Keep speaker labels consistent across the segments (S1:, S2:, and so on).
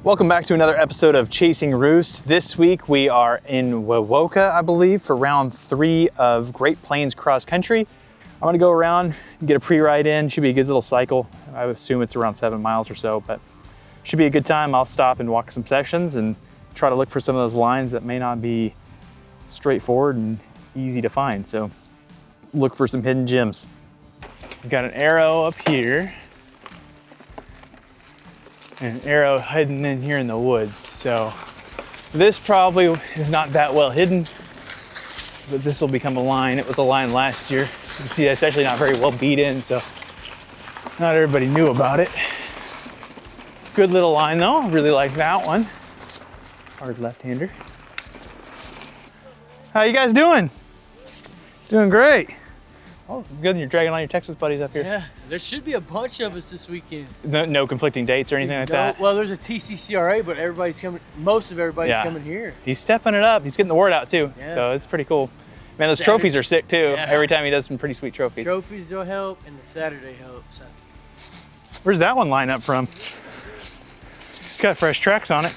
S1: Welcome back to another episode of Chasing Roost. This week we are in Wewoka, I believe, for round 3 of Great Plains Cross Country. I'm gonna go around and get a pre-ride in. Should be a good little cycle. I would assume it's around 7 miles or so, but should be a good time. I'll stop and walk some sections and try to look for some of those lines that may not be straightforward and easy to find. So look for some hidden gems. We've got an arrow up here. An arrow hidden in here in the woods. So this probably is not that well hidden, but this will become a line. It was a line last year. You can see it's actually not very well beat in, so not everybody knew about it. Good little line though, I really like that one. Hard left-hander. How you guys doing? Doing great. Oh, good, you're dragging all your Texas buddies up here.
S2: Yeah, there should be a bunch of us this weekend.
S1: No conflicting dates or anything like that?
S2: Well, there's a TCCRA, but everybody's coming, most of everybody's coming here.
S1: He's stepping it up. He's getting the word out too.
S2: Yeah.
S1: So it's pretty cool. Man, those trophies are sick too.
S2: Yeah.
S1: Every time he does some pretty sweet trophies.
S2: Trophies will help, and the Saturday helps. So.
S1: Where's that one line up from? It's got fresh tracks on it.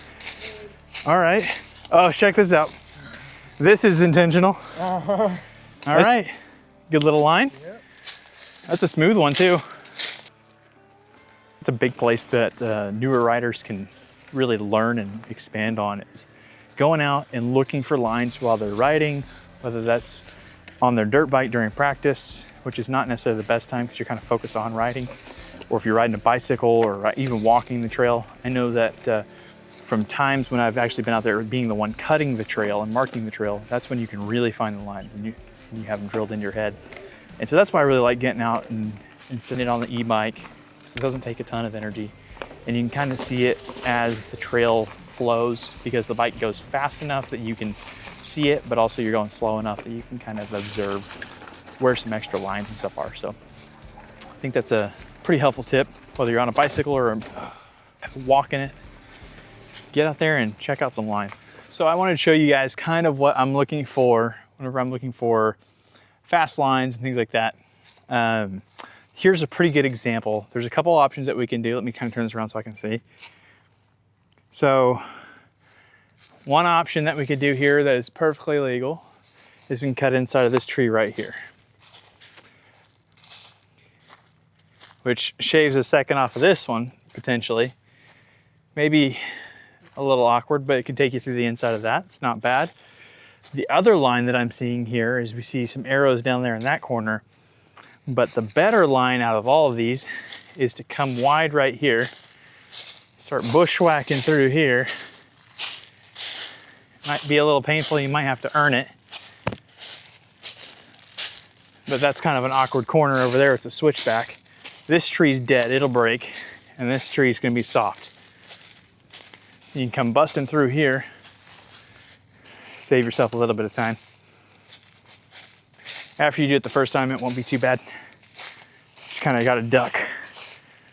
S1: All right. Oh, check this out. This is intentional. All right. Good little line. Yep. That's a smooth one too. It's a big place that newer riders can really learn and expand on, is going out and looking for lines while they're riding, whether that's on their dirt bike during practice, which is not necessarily the best time because you're kind of focused on riding, or if you're riding a bicycle or even walking the trail. I know that from times when I've actually been out there being the one cutting the trail and marking the trail, that's when you can really find the lines and you have them drilled into your head. And so that's why I really like getting out and sitting on the e-bike. It doesn't take a ton of energy. And you can kind of see it as the trail flows, because the bike goes fast enough that you can see it, but also you're going slow enough that you can kind of observe where some extra lines and stuff are. So I think that's a pretty helpful tip, whether you're on a bicycle or walking it. Get out there and check out some lines. So I wanted to show you guys kind of what I'm looking for whenever I'm looking for fast lines and things like that. Here's a pretty good example. There's a couple options that we can do. Let me kind of turn this around so I can see. So one option that we could do here that is perfectly legal is we can cut inside of this tree right here, which shaves a second off of this one, potentially. Maybe a little awkward, but it can take you through the inside of that. It's not bad. The other line that I'm seeing here is we see some arrows down there in that corner, but the better line out of all of these is to come wide right here, start bushwhacking through here. Might be a little painful, you might have to earn it, but that's kind of an awkward corner over there. It's a switchback. This tree's dead, it'll break, and this tree's gonna be soft. You can come busting through here, save yourself a little bit of time. After you do it the first time, it won't be too bad. Just kind of got to duck.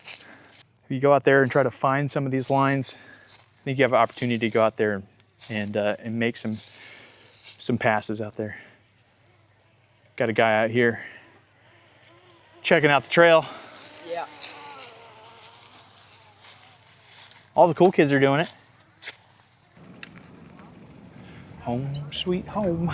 S1: If you go out there and try to find some of these lines, I think you have an opportunity to go out there and make some passes out there. Got a guy out here checking out the trail.
S2: Yeah.
S1: All the cool kids are doing it. Home sweet home.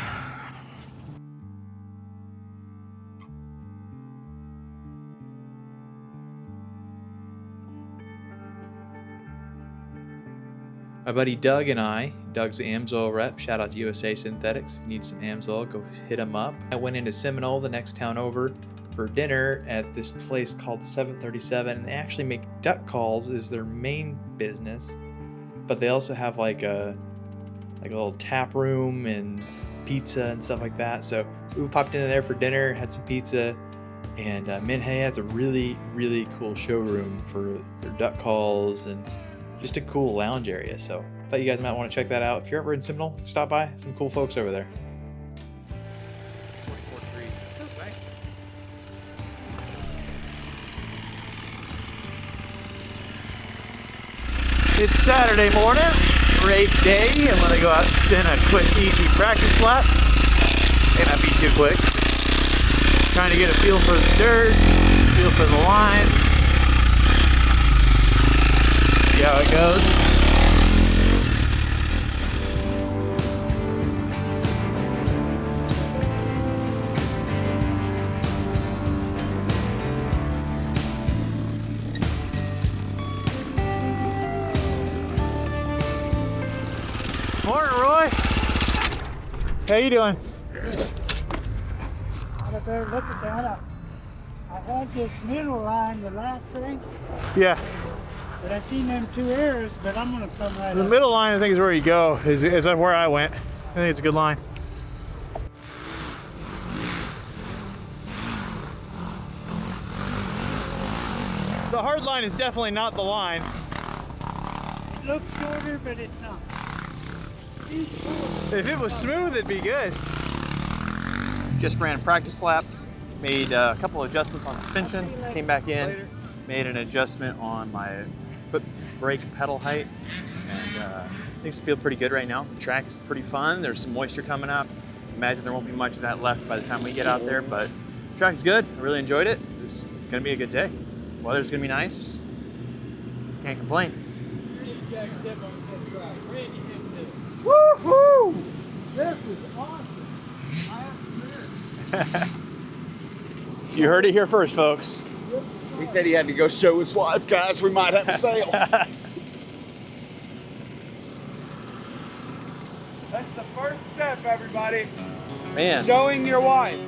S3: My buddy Doug and I, Doug's the AMSOIL rep, shout out to USA Synthetics. If you need some AMSOIL, go hit him up. I went into Seminole, the next town over, for dinner at this place called 737, and they actually make duck calls is their main business, but they also have like a little tap room and pizza and stuff like that. So we popped into there for dinner, had some pizza, and Minhei has a really, really cool showroom for their duck calls and just a cool lounge area. So I thought you guys might want to check that out. If you're ever in Seminole, stop by. Some cool folks over there.
S1: It's Saturday morning, race day. I'm gonna go out and spin a quick, easy practice lap. May not be too quick. Trying to get a feel for the dirt, feel for the lines. See how it goes. Morning, Roy. How you doing?
S4: I better look at that. I had this middle line the last race,
S1: Yeah.
S4: but I seen them 2 errors, but I'm gonna come right
S1: The
S4: up.
S1: middle line, I think, is where you go. Is where I went. I think it's a good line. The hard line is definitely not the line.
S4: It looks shorter, but it's not.
S1: If it was smooth, it'd be good.
S3: Just ran a practice lap, made a couple of adjustments on suspension, came back in, made an adjustment on my foot brake pedal height, and things feel pretty good right now. The track is pretty fun. There's some moisture coming up. Imagine there won't be much of that left by the time we get out there, but the track's good. I really enjoyed it. It's gonna be a good day. Weather's gonna be nice. Can't complain.
S1: Woohoo!
S4: This is awesome.
S1: You heard it here first, folks.
S5: He said he had to go show his wife, guys. We might have to sail. That's the first step, everybody.
S3: Man,
S5: Showing your wife.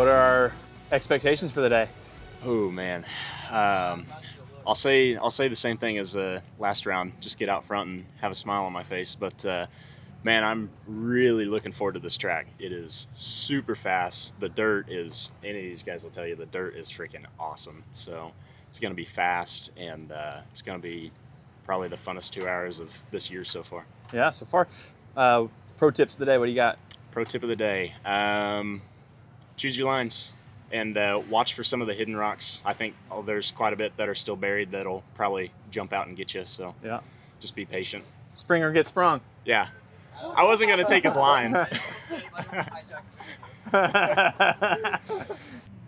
S3: what are our expectations for the day?
S5: Oh man, I'll say the same thing as last round. Just get out front and have a smile on my face. But man, I'm really looking forward to this track. It is super fast. The dirt is. Any of these guys will tell you the dirt is freaking awesome. So it's gonna be fast, and it's gonna be probably the funnest 2 hours of this year so far.
S3: Yeah, so far. Pro tips of the day, what do you got?
S5: Pro tip of the day: choose your lines. And watch for some of the hidden rocks. I think there's quite a bit that are still buried that'll probably jump out and get you. So
S3: Yeah.
S5: just be patient.
S3: Springer get sprung.
S5: Yeah. I wasn't going to take his line.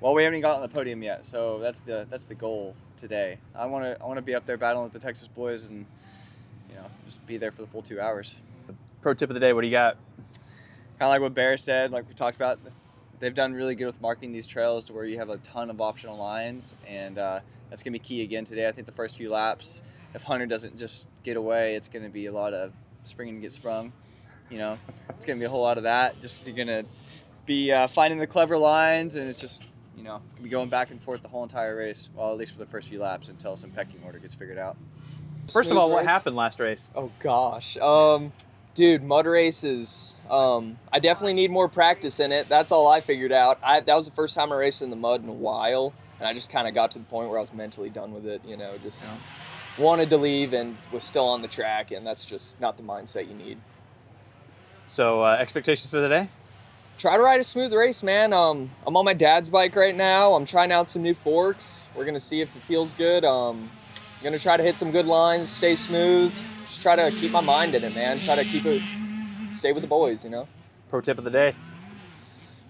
S6: Well, we haven't gotten on the podium yet, so that's the goal today. I want to be up there battling with the Texas boys and just be there for the full 2 hours.
S3: Pro tip of the day, what do you got?
S6: Kind of like what Bear said, like we talked about. They've done really good with marking these trails to where you have a ton of optional lines, and that's going to be key again today. I think the first few laps, if Hunter doesn't just get away, it's going to be a lot of spring and get sprung. It's going to be a whole lot of that. Just you're going to be finding the clever lines, and it's just, going to be going back and forth the whole entire race, well, at least for the first few laps until some pecking order gets figured out.
S3: First of all, what happened last race?
S7: Oh gosh. Dude, mud races, I definitely need more practice in it. That's all I figured out. That was the first time I raced in the mud in a while, and I just kind of got to the point where I was mentally done with it, wanted to leave and was still on the track, and that's just not the mindset you need.
S3: So expectations for the day?
S7: Try to ride a smooth race, man. I'm on my dad's bike right now. I'm trying out some new forks. We're gonna see if it feels good. Gonna try to hit some good lines, stay smooth. Just try to keep my mind in it, man. Try to stay with the boys,
S3: Pro tip of the day?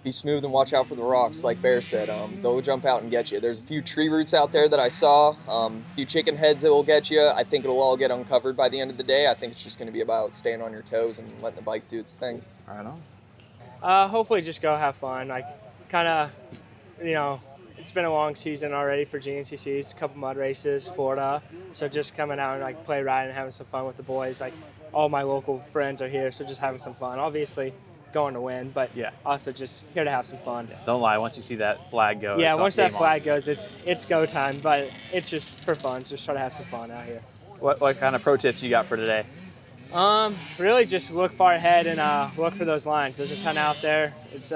S7: be smooth and watch out for the rocks, like Bear said. They'll jump out and get you. There's a few tree roots out there that I saw, a few chicken heads that will get you. I think it'll all get uncovered by the end of the day. I think it's just going to be about staying on your toes and letting the bike do its thing.
S3: Right on.
S8: Hopefully just go have fun. Like, kind of, you know, it's been a long season already for GNCCs, a couple mud races, Florida. So just coming out and like play ride and having some fun with the boys. Like, all my local friends are here, so just having some fun. Obviously going to win, but
S1: Yeah.
S8: also just here to have some fun.
S1: Don't lie. Once you see that flag go,
S8: Yeah,
S1: it's
S8: once
S1: game
S8: that
S1: on.
S8: flag goes, it's go time, but it's just for fun. Just try to have some fun out here.
S1: What kind of pro tips you got for today?
S8: Really just look far ahead and look for those lines. There's a ton out there. It's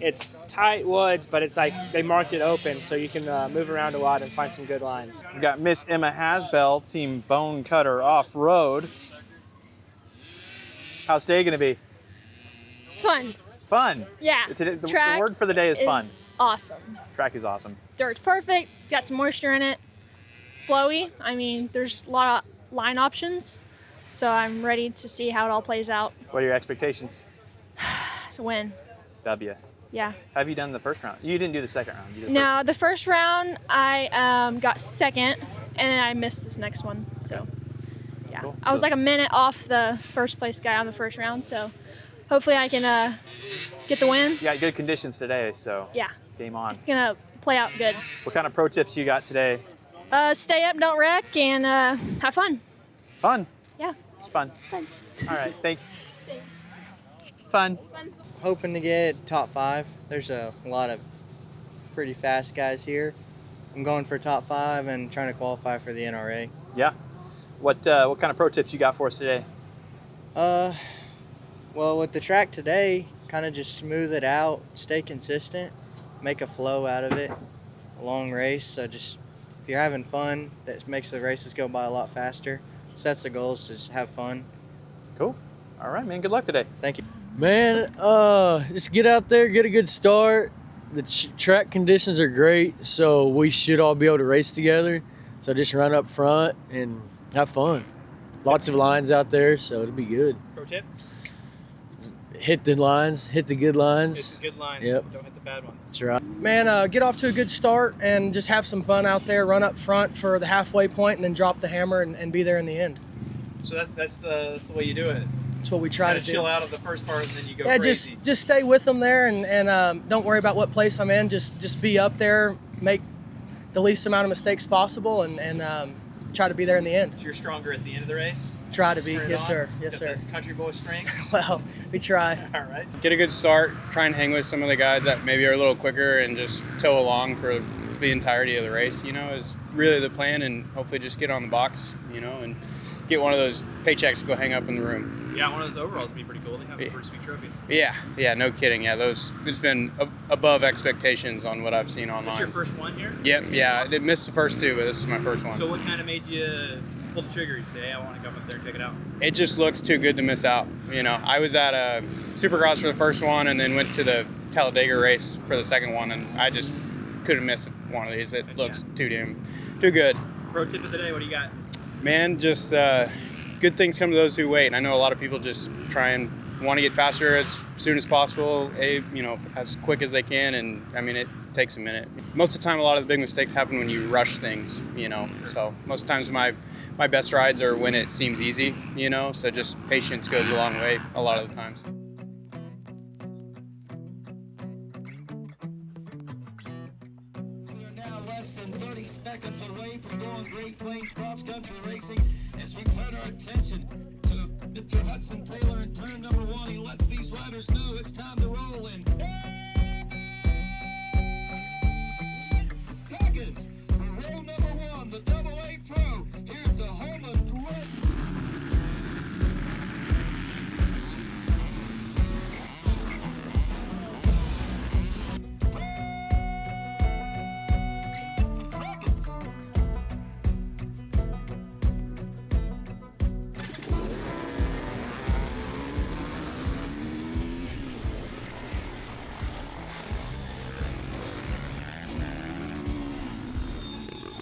S8: it's tight woods, but it's like they marked it open, so you can move around a lot and find some good lines.
S1: We got Miss Emma Hasbell, Team Bone Cutter Off-Road. How's today gonna be?
S9: Fun.
S1: Fun.
S9: Yeah.
S1: The
S9: Track
S1: word for the day is fun.
S9: Awesome.
S1: Track is awesome.
S9: Dirt's perfect. Got some moisture in it. Flowy. I mean, there's a lot of line options. So I'm ready to see how it all plays out
S1: What are your expectations?
S9: to win.
S1: W.
S9: Yeah.
S1: Have you done the first round? You didn't do the second round. You did the
S9: No, the first round I got second, and then I missed this next one. So, yeah.
S1: Cool.
S9: I was
S1: So-
S9: like a minute off the first place guy on the first round. So hopefully I can get the win.
S1: You got good conditions today, so
S9: Yeah.
S1: game on.
S9: It's going to play out good.
S1: What kind of pro tips you got today?
S9: Stay up, don't wreck, and have fun.
S1: Fun.
S9: Yeah.
S1: It's fun.
S9: Fun.
S1: All right, thanks.
S9: Thanks.
S1: Fun.
S10: Hoping to get top 5. There's a lot of pretty fast guys here. I'm going for top 5 and trying to qualify for the NRA.
S1: Yeah. What kind of pro tips you got for us today?
S10: Well, with the track today, kind of just smooth it out, stay consistent, make a flow out of it. A long race, so just if you're having fun, that makes the races go by a lot faster. So that's the goal, is to just have fun.
S1: Cool. All right, man. Good luck today.
S10: Thank you.
S2: Man, just get out there, get a good start. The track conditions are great, so we should all be able to race together. So just run up front and have fun. Lots of lines out there, so it'll be good.
S1: Pro tip?
S2: Hit the lines, hit the good lines.
S1: Hit the good lines.
S2: Yep.
S1: Don't hit the bad ones.
S2: That's right.
S11: Man, get off to a good start and just have some fun out there. Run up front for the halfway point and then drop the hammer and be there in the end.
S1: So that's the way you do it.
S11: That's what we try to do.
S1: Chill out of the first part and then you go
S11: Yeah,
S1: crazy.
S11: just stay with them there and don't worry about what place I'm in. Just be up there, make the least amount of mistakes possible, and try to be there in the end.
S1: So you're stronger at the end of the race?
S11: Try to be,
S1: Turn it
S11: yes
S1: on?
S11: sir, yes
S1: Got
S11: sir.
S1: that country boy strength?
S11: Well, we try.
S1: All right.
S12: Get a good start, try and hang with some of the guys that maybe are a little quicker and just tow along for the entirety of the race, is really the plan, and hopefully just get on the box, and get one of those paychecks to go hang up in the room.
S1: Yeah, one of those overalls would be pretty cool. They have the first few trophies.
S12: Yeah, no kidding. Yeah, it's been above expectations on what I've seen online.
S1: This your first one here?
S12: Yep, yeah, I did miss the first 2, but this is my first one.
S1: So what kind of made you pull the trigger? You say, hey, I want to come up there and check it out.
S12: It just looks too good to miss out. I was at a Supercross for the first one and then went to the Talladega race for the second one, and I just couldn't miss one of these. It looks too good.
S1: Pro tip of the day, what do you got?
S12: Man, just good things come to those who wait. And I know a lot of people just try and want to get faster as soon as possible, as quick as they can, and I mean, it takes a minute. Most of the time, a lot of the big mistakes happen when you rush things, so most times my best rides are when it seems easy, so just patience goes a long way a lot of the times.
S13: Less than 30 seconds away from going Great Plains cross country racing as we turn our attention to Mr. Hudson Taylor in turn number 1. He lets these riders know it's time to roll in. Seconds for row number 1, the AA Pro. Here's the Holman Red.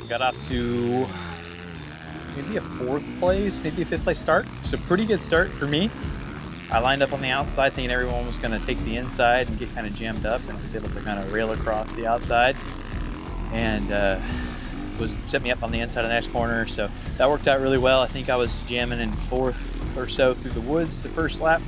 S1: Got off to maybe a 4th place, maybe a 5th place start. So pretty good start for me.
S3: I lined up on the outside thinking everyone was going to take the inside and get kind of jammed up, and I was able to kind of rail across the outside and set me up on the inside of the next corner. So that worked out really well. I think I was jamming in 4th or so through the woods the first lap.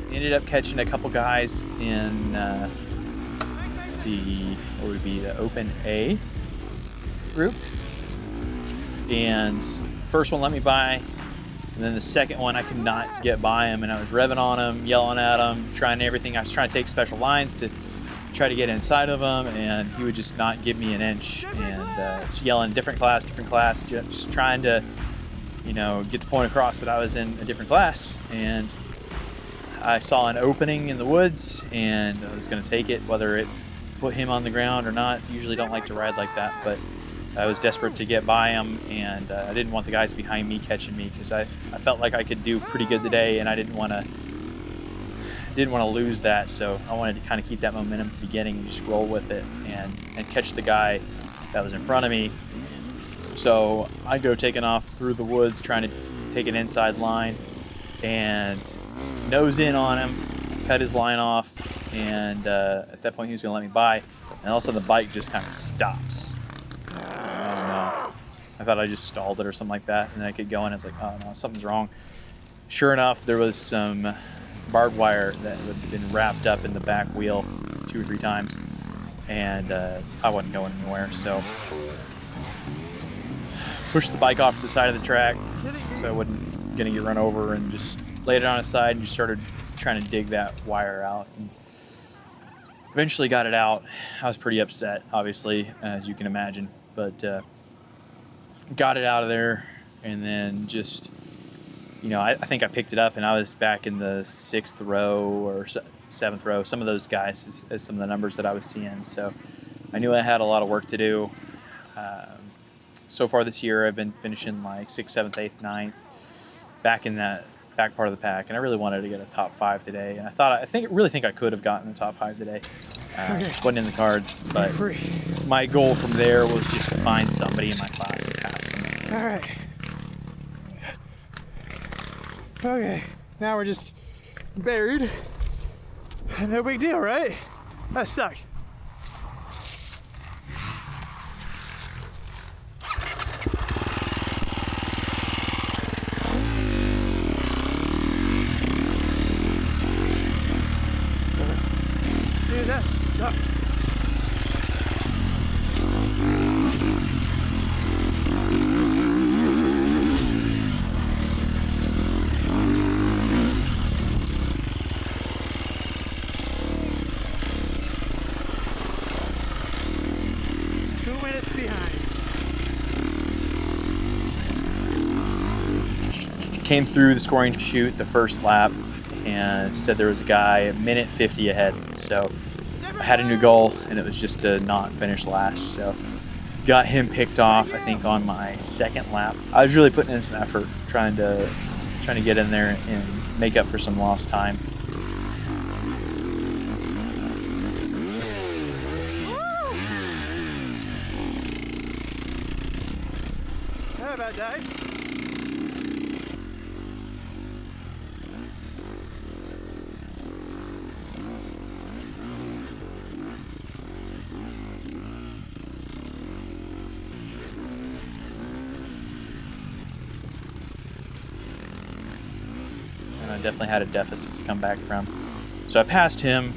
S3: Ended up catching a couple guys in the Open A group, and first one let me by, and then the second one I could not get by him, and I was revving on him, yelling at him, trying everything. I was trying to take special lines to try to get inside of him, and he would just not give me an inch, and just yelling different class, just trying to, get the point across that I was in a different class. And I saw an opening in the woods, and I was going to take it, whether it put him on the ground or not. Usually don't like to ride like that, but I was desperate to get by him, and I didn't want the guys behind me catching me, because I felt like I could do pretty good today, and I didn't want to lose that. So I wanted to kind of keep that momentum at the beginning and just roll with it and catch the guy that was in front of me. So I go taking off through the woods, trying to take an inside line, and nose in on him, cut his line off, and at that point he was going to let me by, and all of a sudden the bike just kind of stops. Oh no. I thought I just stalled it or something like that, and then I kept going. I was like, oh no, something's wrong. Sure enough, there was some barbed wire that had been wrapped up in the back wheel 2 or 3 times, and I wasn't going anywhere, so pushed the bike off to the side of the track so I wasn't going to get run over, and just laid it on its side and just started trying to dig that wire out, and eventually got it out. I was pretty upset, obviously, as you can imagine, but got it out of there, and then just, I think I picked it up, and I was back in the 6th row or 7th row, some of those guys, as some of the numbers that I was seeing. So I knew I had a lot of work to do. So far this year, I've been finishing like 6th, 7th, 8th, 9th, back in that back part of the pack, and I really wanted to get a top 5 today. And I really think I could have gotten the top 5 today. Wasn't in the cards, but my goal from there was just to find somebody in my class and pass them.
S14: All right. Okay, now we're just buried. No big deal, right? That sucked. Dude, that sucked.
S3: Came through the scoring chute the first lap and said there was a guy a minute 50 ahead. So I had a new goal, and it was just to not finish last. So got him picked off, I think, on my 2nd lap. I was really putting in some effort, trying to get in there and make up for some lost time.
S14: bad dive.
S3: And I definitely had a deficit to come back from. So I passed him,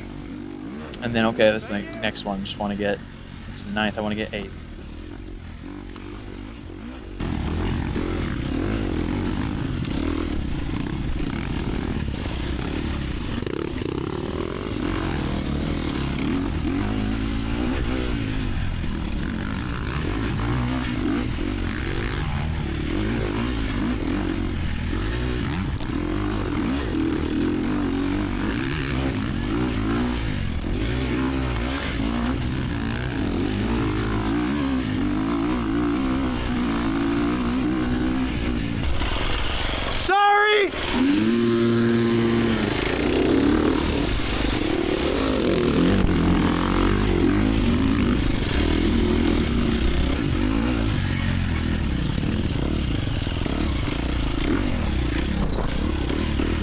S3: and then okay, this is the next one. Just want to get, this is the 9th, I want to get 8th.
S14: Sorry!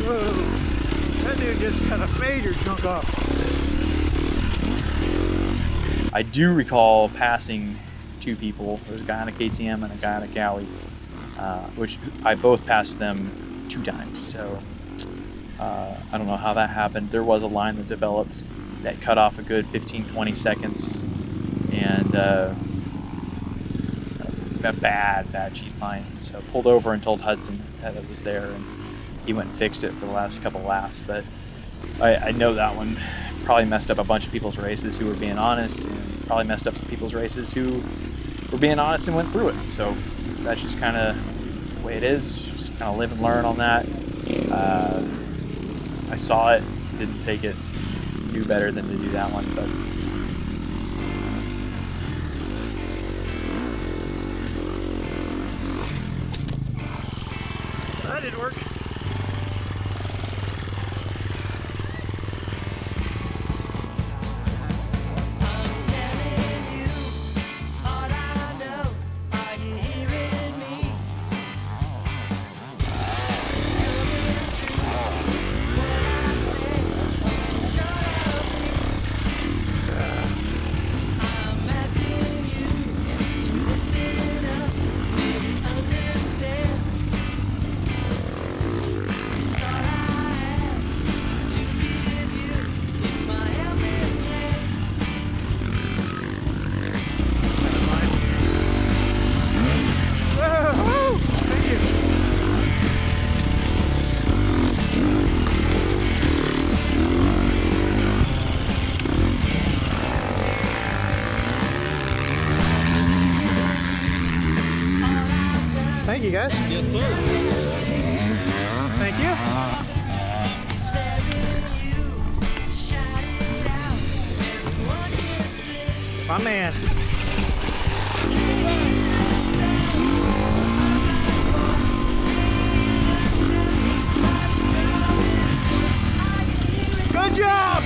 S14: Whoa, that dude just cut a major chunk off.
S3: I do recall passing 2 people. There was a guy on a KTM and a guy on a Cowie, which I both passed them 2 times. So I don't know how that happened. There was a line that developed that cut off a good 15-20 seconds, and a bad cheat line. So I pulled over and told Hudson that it was there, and he went and fixed it for the last couple laps. But I know that one probably messed up a bunch of people's races who were being honest, and probably messed up some people's races who were being honest and went through it. So that's just kind of the way it is. Just kind of live and learn on that. I saw it, didn't take it, knew better than to do that one, but
S14: That didn't work. Thank you, guys.
S13: Yes, sir.
S14: Thank you. My man. Good job!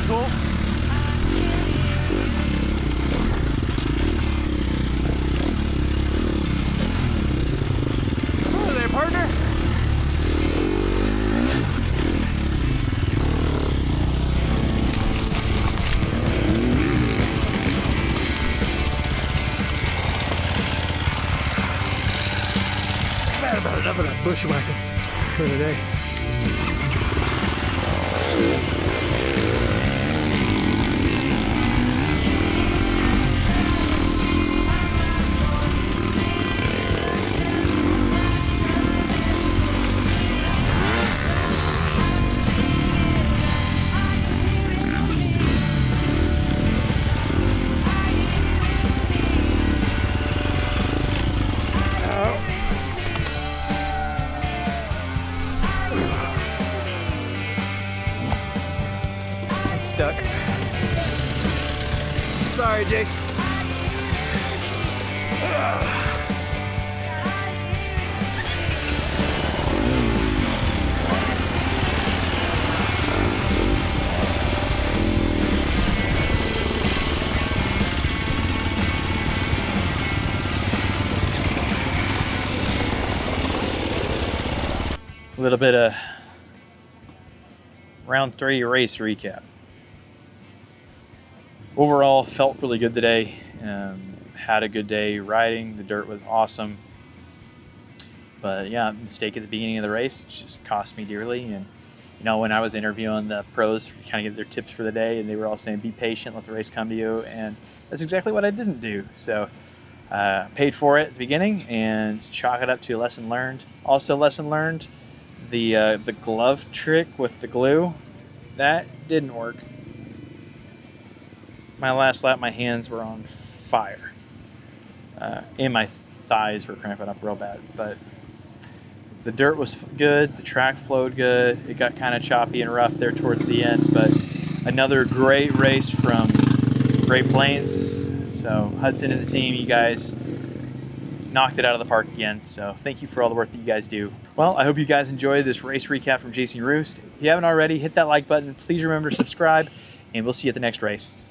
S14: Cool. Hello there, partner. Bad about enough of that bushwhacking for today. stuck. Sorry, Jake.
S1: A little bit of round 3 race recap. Overall, felt really good today. Had a good day riding. The dirt was awesome. But yeah, mistake at the beginning of the race just cost me dearly. And you know, when I was interviewing the pros to kind of get their tips for the day, and they were all saying, be patient, let the race come to you. And that's exactly what I didn't do. So paid for it at the beginning and chalk it up to a lesson learned. Also lesson learned, the glove trick with the glue, that didn't work. My last lap, my hands were on fire. And my thighs were cramping up real bad. But the dirt was good, the track flowed good. It got kind of choppy and rough there towards the end, but another great race from Great Plains. So Hudson and the team, you guys knocked it out of the park again. So thank you for all the work that you guys do. Well, I hope you guys enjoyed this race recap from Chasing Roost. If you haven't already, hit that like button. Please remember to subscribe, and we'll see you at the next race.